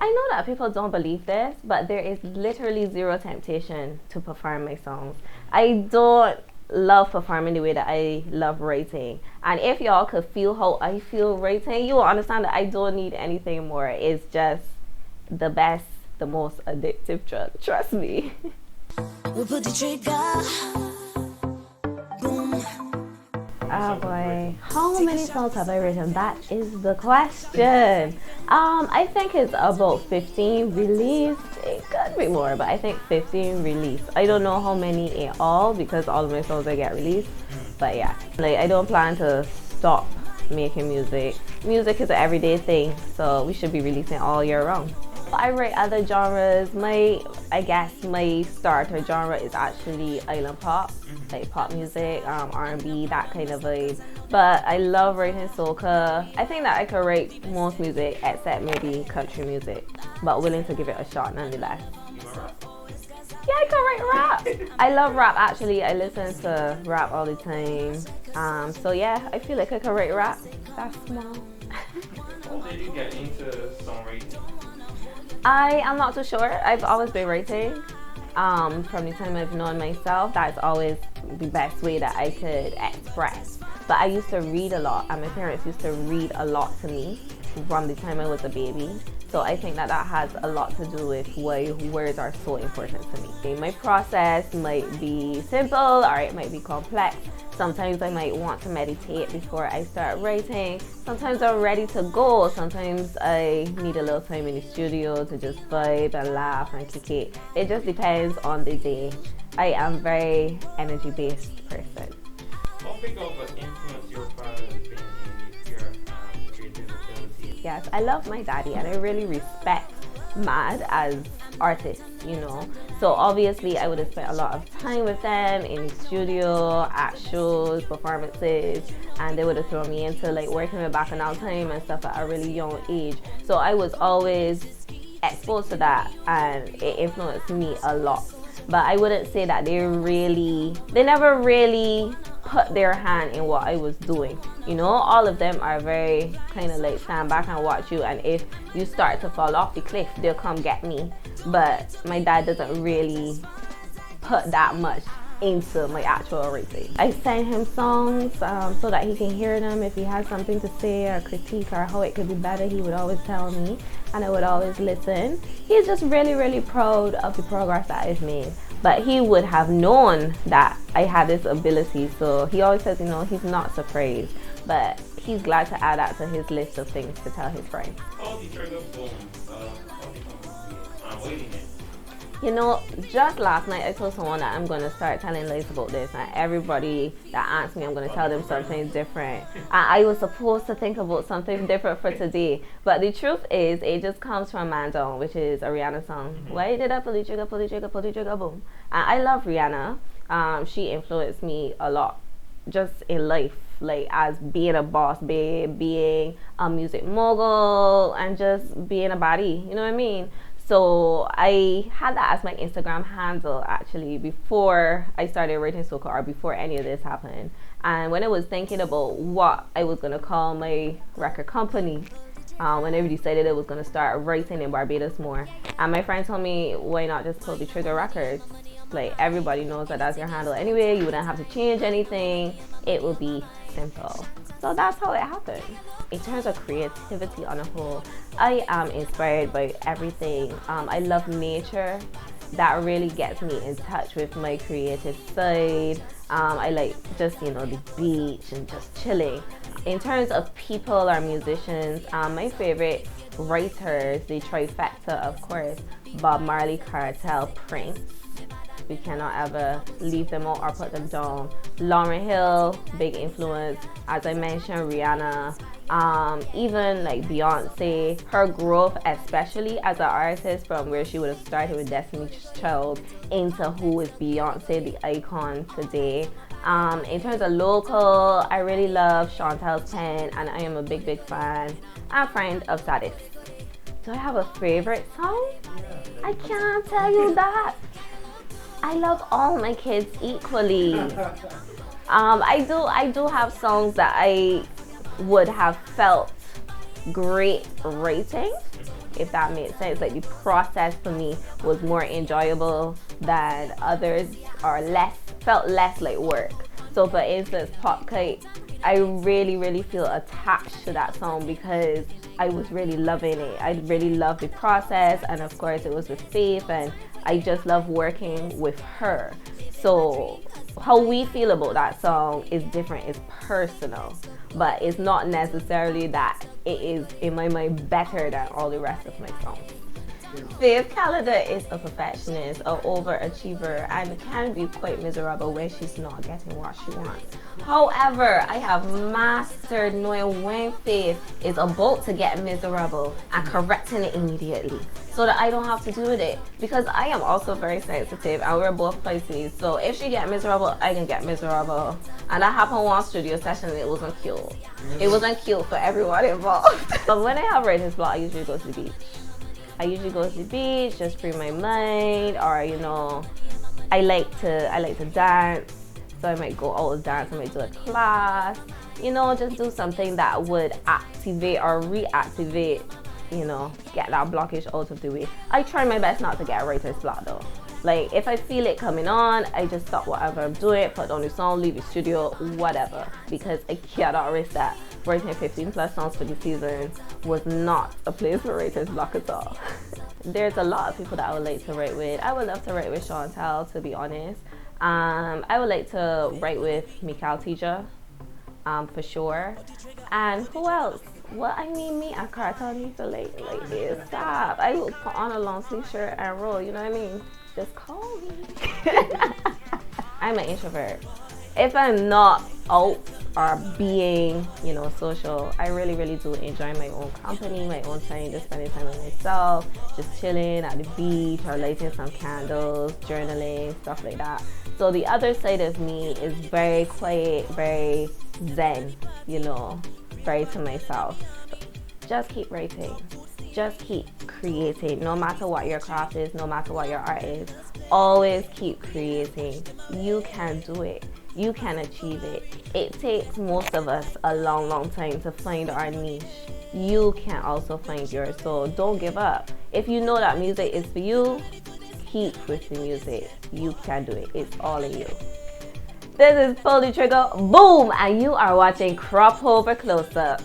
I know that people don't believe this, but there is literally zero temptation to perform my songs. I don't love performing the way that I love writing. And if y'all could feel how I feel writing, you will understand that I don't need anything more. It's just the best, the most addictive drug. Trust me. We put the trigger. Boom. Oh boy, how many songs have I written? That is the question. I think it's about 15 released. It could be more, but I think 15 released. I don't know how many in all because all of my songs I get released. But yeah, like I don't plan to stop making music. Music is an everyday thing, so we should be releasing all year round. I write other genres. I guess my starter genre is actually island pop, like pop music, R&B, that kind of vibe. But I love writing soca. I think that I could write most music except maybe country music, but willing to give it a shot nonetheless. Yeah, I can write rap. I love rap actually. I listen to rap all the time. So yeah, I feel like I can write rap. That's small. How did you get into songwriting? I am not too sure. I've always been writing. From the time I've known myself, that's always the best way that I could express. But I used to read a lot, and my parents used to read a lot to me from the time I was a baby. So I think that has a lot to do with why words are so important to me. My process might be simple or it might be complex. Sometimes I might want to meditate before I start writing. Sometimes I'm ready to go. Sometimes I need a little time in the studio to just vibe and laugh and kick it. It just depends on the day. I am a very energy-based person. How big of an influence your father has been in your creative ability? Yes, I love my daddy and I really respect Mad as artists, you know. So obviously I would have spent a lot of time with them in the studio, at shows, performances, and they would have thrown me into like working with Bacchanal time and stuff at a really young age. So I was always exposed to that and it influenced me a lot. But I wouldn't say that they never really put their hand in what I was doing. You know, all of them are very kind of like stand back and watch you, and if you start to fall off the cliff, they'll come get me. But my dad doesn't really put that much into my actual writing. I send him songs so that he can hear them. If he has something to say or critique or how it could be better, he would always tell me and I would always listen. He's just really, really proud of the progress that I've made. But he would have known that I had this ability, so he always says, you know, he's not surprised, but he's glad to add that to his list of things to tell his friends. How did Trigga Boom I'm waiting it. You know, just last night I told someone that I'm going to start telling lies about this, and everybody that asks me, I'm going to tell them something different. I was supposed to think about something different for today, but the truth is, it just comes from Man Down, which is a Rihanna song. Why did I pull the trigger, pull the trigger, pull the trigger, boom? And I love Rihanna. She influenced me a lot, just in life, like as being a boss babe, being a music mogul, and just being a baddie, you know what I mean? So I had that as my Instagram handle actually before I started writing soca or before any of this happened. And when I was thinking about what I was going to call my record company, when I decided I was going to start writing in Barbados more, and my friend told me, why not just pull the Trigga Records? Like everybody knows that that's your handle anyway. You wouldn't have to change anything. It would be simple. So that's how it happened. In terms of creativity on a whole, I am inspired by everything. I love nature. That really gets me in touch with my creative side. I like just, you know, the beach and just chilling. In terms of people or musicians, my favorite writers, the trifecta, of course, Bob Marley, Cartel, Prince. We cannot ever leave them out or put them down. Lauryn Hill, big influence. As I mentioned, Rihanna. Even like Beyonce, her growth, especially as an artist, from where she would have started with Destiny's Child into who is Beyonce, the icon today. In terms of local, I really love Chantel's pen, and I am a big fan and friend of Sadis. Do I have a favorite song? I can't tell you that. I love all my kids equally. I do have songs that I would have felt great writing. if that makes sense. Like the process for me was more enjoyable than others, or felt less like work. So for instance, Pop Kite, I really feel attached to that song because I was really loving it. I really loved the process, and of course it was with Faith, and I just love working with her. So how we feel about that song is different, it's personal, but it's not necessarily that it is in my mind better than all the rest of my songs. Faith Calendar is a perfectionist, an overachiever, and can be quite miserable when she's not getting what she wants. However, I have mastered knowing when Faith is about to get miserable and correcting it immediately so that I don't have to do with it, because I am also very sensitive and we're both Pisces. So if she get miserable, I can get miserable. And that happened one studio session and it wasn't cute. It wasn't cute for everyone involved. But when I have writer's block, I usually go to the beach. I usually go to the beach, just free my mind, or I like to dance, so I might go out and dance, I might do a class, just do something that would activate or reactivate, get that blockage out of the way. I try my best not to get a writer's block though. Like if I feel it coming on, I just stop whatever I'm doing, put on the song, leave the studio, whatever, because I cannot risk that. Writing 15 plus songs for the season was not a place for writer's block at all. There's a lot of people that I would like to write with. I would love to write with Chantal, to be honest. I would like to write with Mikael Teacher, for sure. And who else? Well, I mean, me and Carter need to like stop. I will put on a long sleeve shirt and roll, you know what I mean? Just call me. I'm an introvert. If I'm not out or being, social, I really do enjoy my own company, my own time, just spending time with myself, just chilling at the beach or lighting some candles, journaling, stuff like that. So the other side of me is very quiet, very zen, very to myself. Just keep writing. Just keep creating. No matter what your craft is, no matter what your art is, always keep creating. You can do it. You can achieve it. It takes most of us a long time to find our niche. You can also find yours, so don't give up. If you know that music is for you, keep with the music. You can do it. It's all in you. This is Trigga Boom, and you are watching Crop Over Close Up.